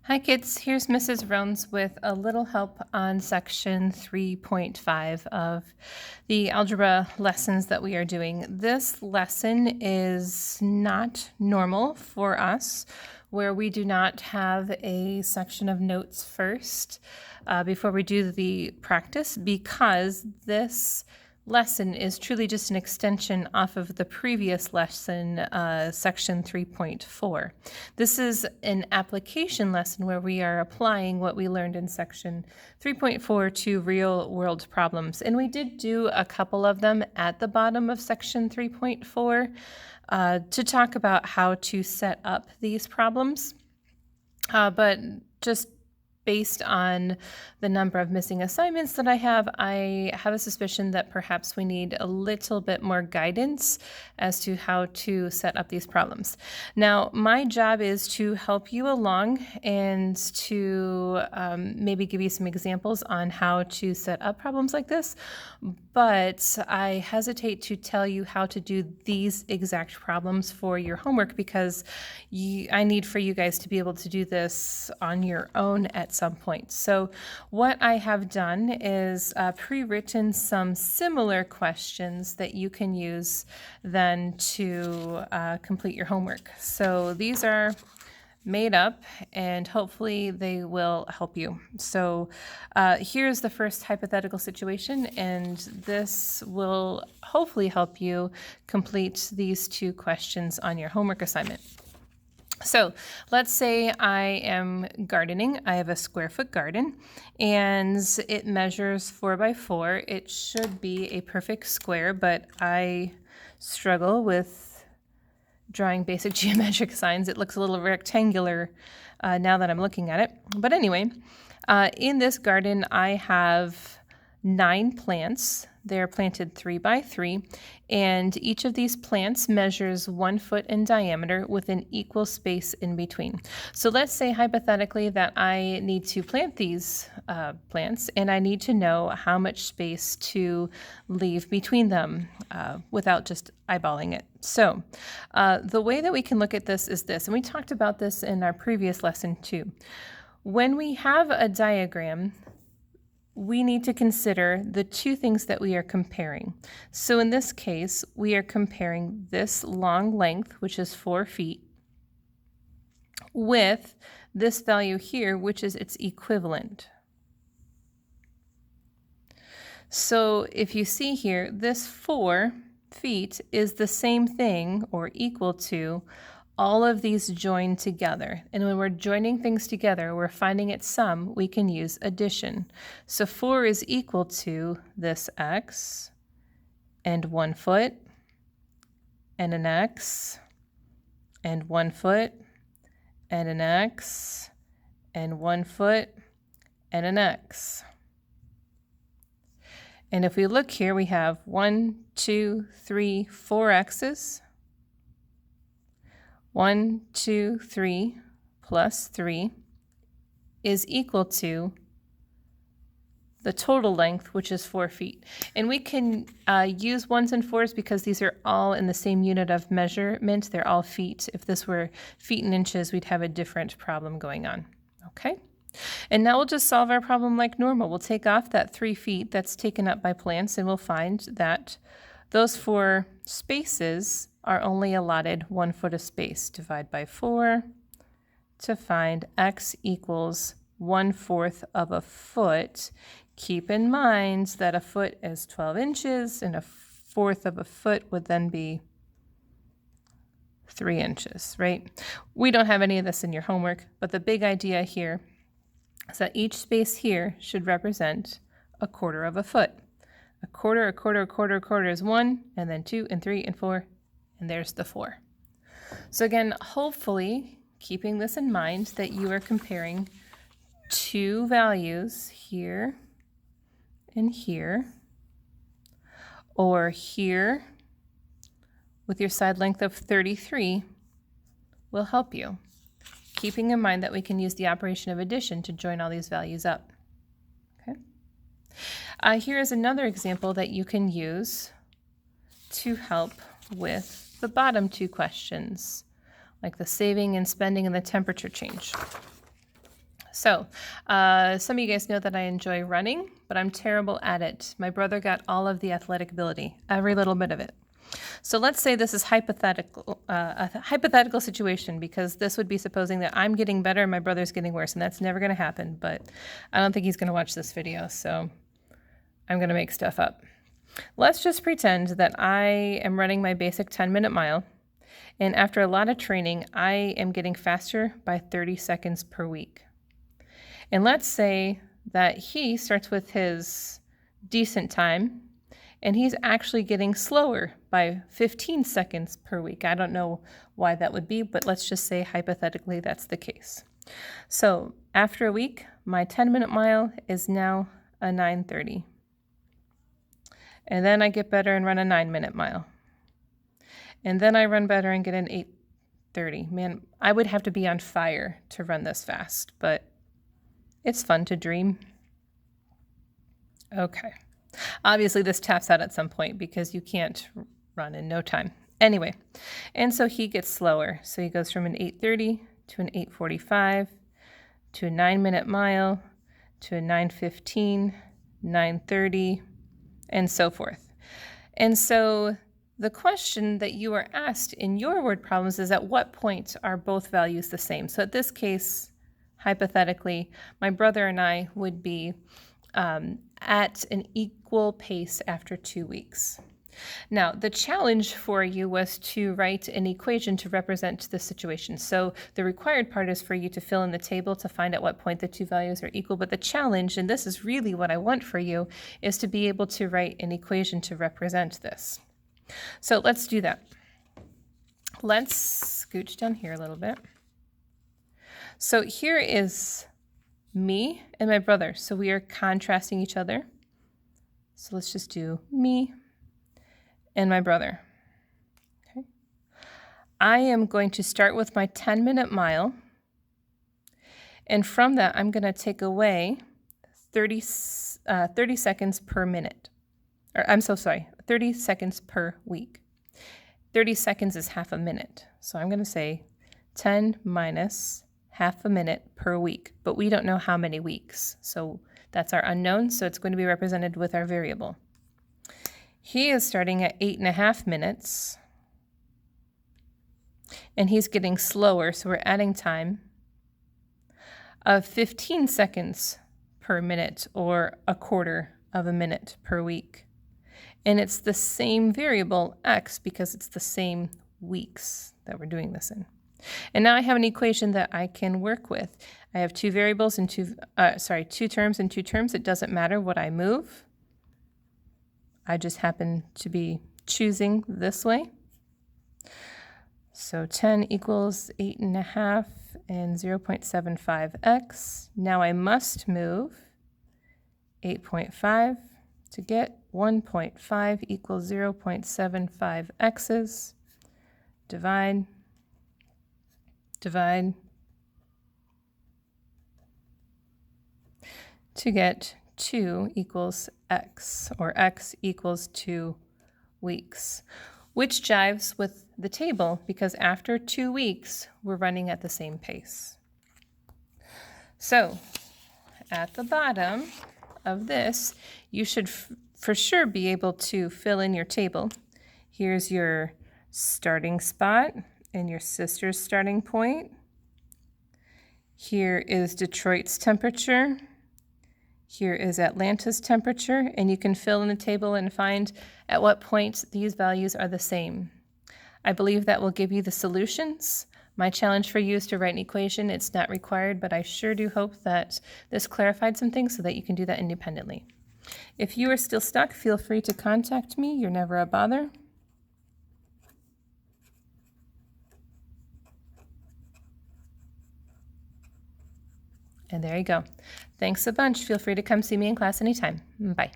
Hi kids, here's Mrs. Rones with a little help on section 3.5 of the algebra lessons that we are doing. This lesson is not normal for us, where we do not have a section of notes first before we do the practice, because this lesson is truly just an extension off of the previous lesson, section 3.4. This is an application lesson where we are applying what we learned in section 3.4 to real world problems. And we did do a couple of them at the bottom of section 3.4 to talk about how to set up these problems. But just based on the number of missing assignments that I have a suspicion that perhaps we need a little bit more guidance as to how to set up these problems. Now, my job is to help you along and to maybe give you some examples on how to set up problems like this, but I hesitate to tell you how to do these exact problems for your homework because I need for you guys to be able to do this on your own at some point. So what I have done is pre-written some similar questions that you can use then to complete your homework. So these are made up and hopefully they will help you. So here's the first hypothetical situation, and this will hopefully help you complete these two questions on your homework assignment. So let's say I am gardening. I have a square foot garden and it measures 4 by 4. It should be a perfect square, but I struggle with drawing basic geometric signs. It looks a little rectangular now that I'm looking at it. But anyway, in this garden, I have 9 plants. They're planted 3 by 3, and each of these plants measures 1 foot in diameter with an equal space in between. So let's say hypothetically that I need to plant these plants, and I need to know how much space to leave between them without just eyeballing it. So the way that we can look at this is this, and we talked about this in our previous lesson too. When we have a diagram, we need to consider the two things that we are comparing. So in this case, we are comparing this long length, which is 4 feet, with this value here, which is its equivalent. So if you see here, this 4 feet is the same thing or equal to all of these joined together. And when we're joining things together, we're finding its sum, we can use addition. So 4 is equal to this x and 1 foot and an x and 1 foot and an x and 1 foot and an x. And if we look here, we have 1, 2, 3, 4 x's. 1, 2, 3 plus 3 is equal to the total length, which is 4 feet. And we can use 1s and 4s because these are all in the same unit of measurement. They're all feet. If this were feet and inches, we'd have a different problem going on. Okay? And now we'll just solve our problem like normal. We'll take off that 3 feet that's taken up by plants, and we'll find that those 4 spaces are only allotted 1 foot of space. Divide by 4 to find x equals 1/4 of a foot. Keep in mind that a foot is 12 inches, and 1/4 of a foot would then be 3 inches, right? We don't have any of this in your homework, but the big idea here is that each space here should represent 1/4 of a foot. A quarter is 1, and then 2 and 3 and 4, and there's the 4. So again, hopefully, keeping this in mind, that you are comparing two values here and here, or here with your side length of 33 will help you, keeping in mind that we can use the operation of addition to join all these values up. Okay. Here is another example that you can use to help with the bottom two questions, like the saving and spending and the temperature change. So, some of you guys know that I enjoy running, but I'm terrible at it. My brother got all of the athletic ability, every little bit of it. So let's say this is hypothetical, a hypothetical situation, because this would be supposing that I'm getting better and my brother's getting worse, and that's never going to happen. But I don't think he's going to watch this video, so I'm going to make stuff up. Let's just pretend that I am running my basic 10-minute mile, and after a lot of training, I am getting faster by 30 seconds per week. And let's say that he starts with his decent time, and he's actually getting slower by 15 seconds per week. I don't know why that would be, but let's just say hypothetically that's the case. So after a week, my 10-minute mile is now a 9:30. And then I get better and run a 9-minute mile. And then I run better and get an 8:30. Man, I would have to be on fire to run this fast, but it's fun to dream. Okay. Obviously, this taps out at some point because you can't run in no time. Anyway, and so he gets slower. So he goes from an 8:30 to an 8:45 to a 9-minute mile to a 9:15, 9:30, and so forth. And so the question that you are asked in your word problems is, at what point are both values the same? So at this case, hypothetically, my brother and I would be at an equal pace after 2 weeks. Now, the challenge for you was to write an equation to represent the situation. So the required part is for you to fill in the table to find at what point the two values are equal. But the challenge, and this is really what I want for you, is to be able to write an equation to represent this. So let's do that. Let's scooch down here a little bit. So here is me and my brother. So we are contrasting each other. So let's just do me and my brother. Okay. I am going to start with my 10-minute mile. And from that, I'm going to take away 30 seconds per minute. Or I'm so sorry, 30 seconds per week. 30 seconds is half a minute. So I'm going to say 10 minus half a minute per week, but we don't know how many weeks. So that's our unknown, so it's going to be represented with our variable. He is starting at 8.5 minutes, and he's getting slower, so we're adding time of 15 seconds per minute, or a quarter of a minute per week. And it's the same variable, x, because it's the same weeks that we're doing this in. And now I have an equation that I can work with. I have two variables and two terms and two terms. It doesn't matter what I move. I just happen to be choosing this way. So 10 equals 8.5 and 0.75x. Now I must move 8.5 to get 1.5 equals 0.75 x's. Divide. To get 2 equals x, or x equals 2 weeks, which jives with the table because after 2 weeks, we're running at the same pace. So at the bottom of this, you should for sure be able to fill in your table. Here's your starting spot and your sister's starting point. Here is Detroit's temperature. Here is Atlanta's temperature, and you can fill in the table and find at what point these values are the same. I believe that will give you the solutions. My challenge for you is to write an equation. It's not required, but I sure do hope that this clarified some things so that you can do that independently. If you are still stuck, feel free to contact me. You're never a bother. And there you go. Thanks a bunch. Feel free to come see me in class anytime. Bye.